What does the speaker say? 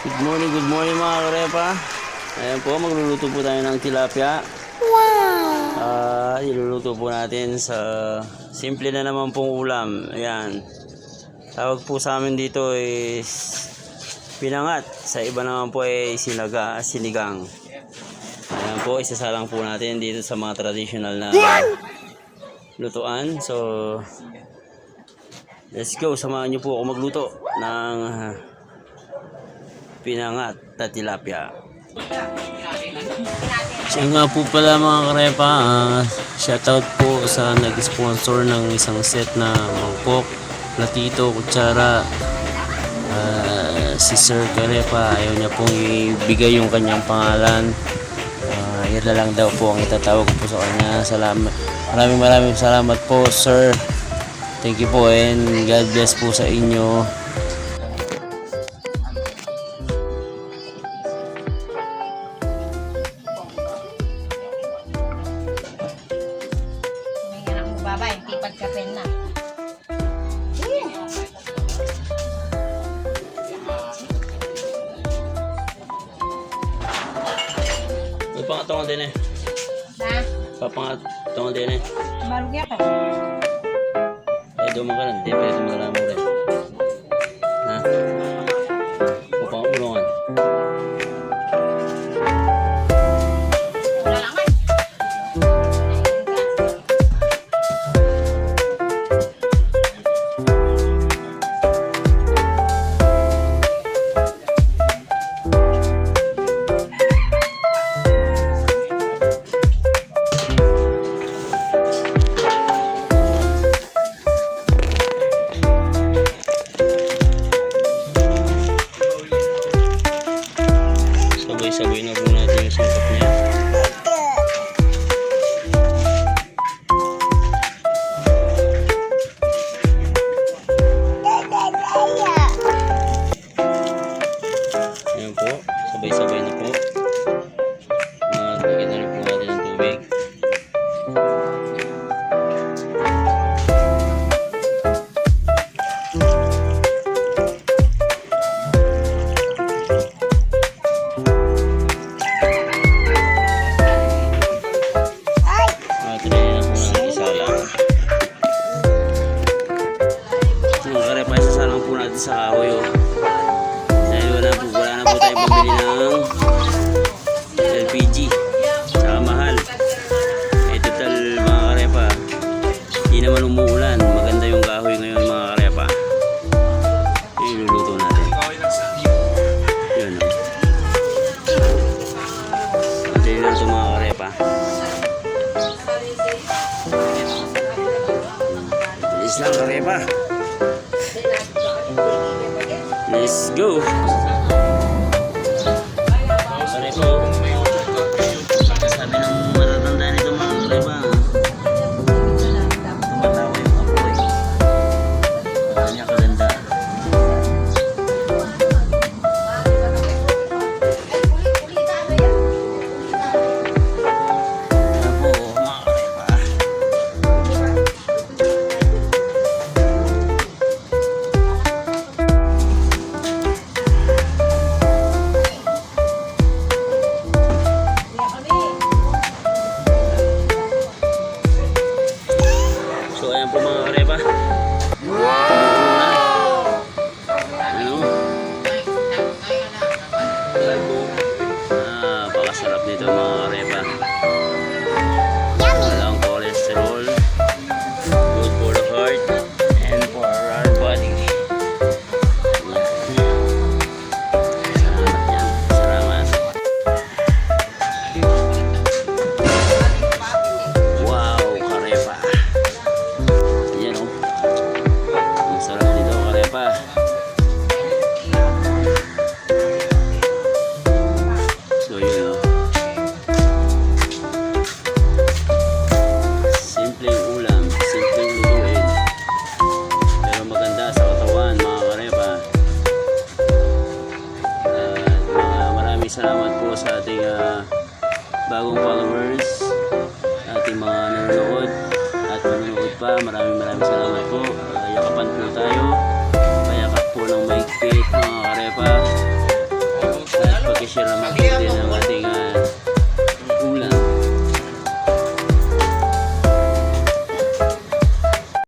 Good morning mga karepa. Ayan po, magluluto po tayo ng tilapia. Wow! Iluluto po natin sa simple na naman pong ulam. Ayan. Tawag po sa amin dito is pinangat. Sa iba naman po ay sinigang. Ayan po, isasalang po natin dito sa mga traditional na lutuan. So, let's go. Samahan niyo po ako magluto ng pinangat na tilapia. Siya nga po pala mga karepa, shoutout po sa nag-sponsor ng isang set na mangkok, platito, kutsara. Si Sir Karepa ayaw niya pong ibigay yung kanyang pangalan. Yan na lang daw po ang itatawag po sa kanya. Salamat. Maraming salamat po, Sir. Thank you po and God bless po sa inyo. Babay, tipad ka pen na. Papangatongan din eh. Ha? Papangatongan din eh. Marugya ka. Eh, duman ka lang. Di, pwede mo rin. Ha? Papangaulungan. Wala lang man. Sabay-sabay na po natin yung sangkap niya. Ayan po, sabay-sabay na po. Lagyan na rin po natin ng tubig. Sa kahoy dahil wala na po tayo pabili ng LPG saka mahal total mga karepa, hindi naman umuulan, maganda yung kahoy ngayon mga karepa. Yung iluluto natin yun o madali lang ito mga karepa, bilis lang karepa. Let's go! Sorry po. Sabi ng matatanda nito mga karepa, tumatawa yung apoy. Kanya kaganda. Ano po mga karepa? So ayan po mga karepa. Ano? Pakasarap nito mga karepa. Walang cholesterol. Good for the heart and for our body. Salamat yan. Salamat. Wow, karepa. Yan o. Ang sarap nito karepa. So yun o. Simpleng ulam, simpleng lutuin. Pero maganda sa katawan mga karepa. Maraming salamat po sa ating bagong followers, ating mga nanonood at manonood pa. Maraming salamat po. Yakapan po tayo. Payakap po ng maigpit mga karepa. pakishare naman.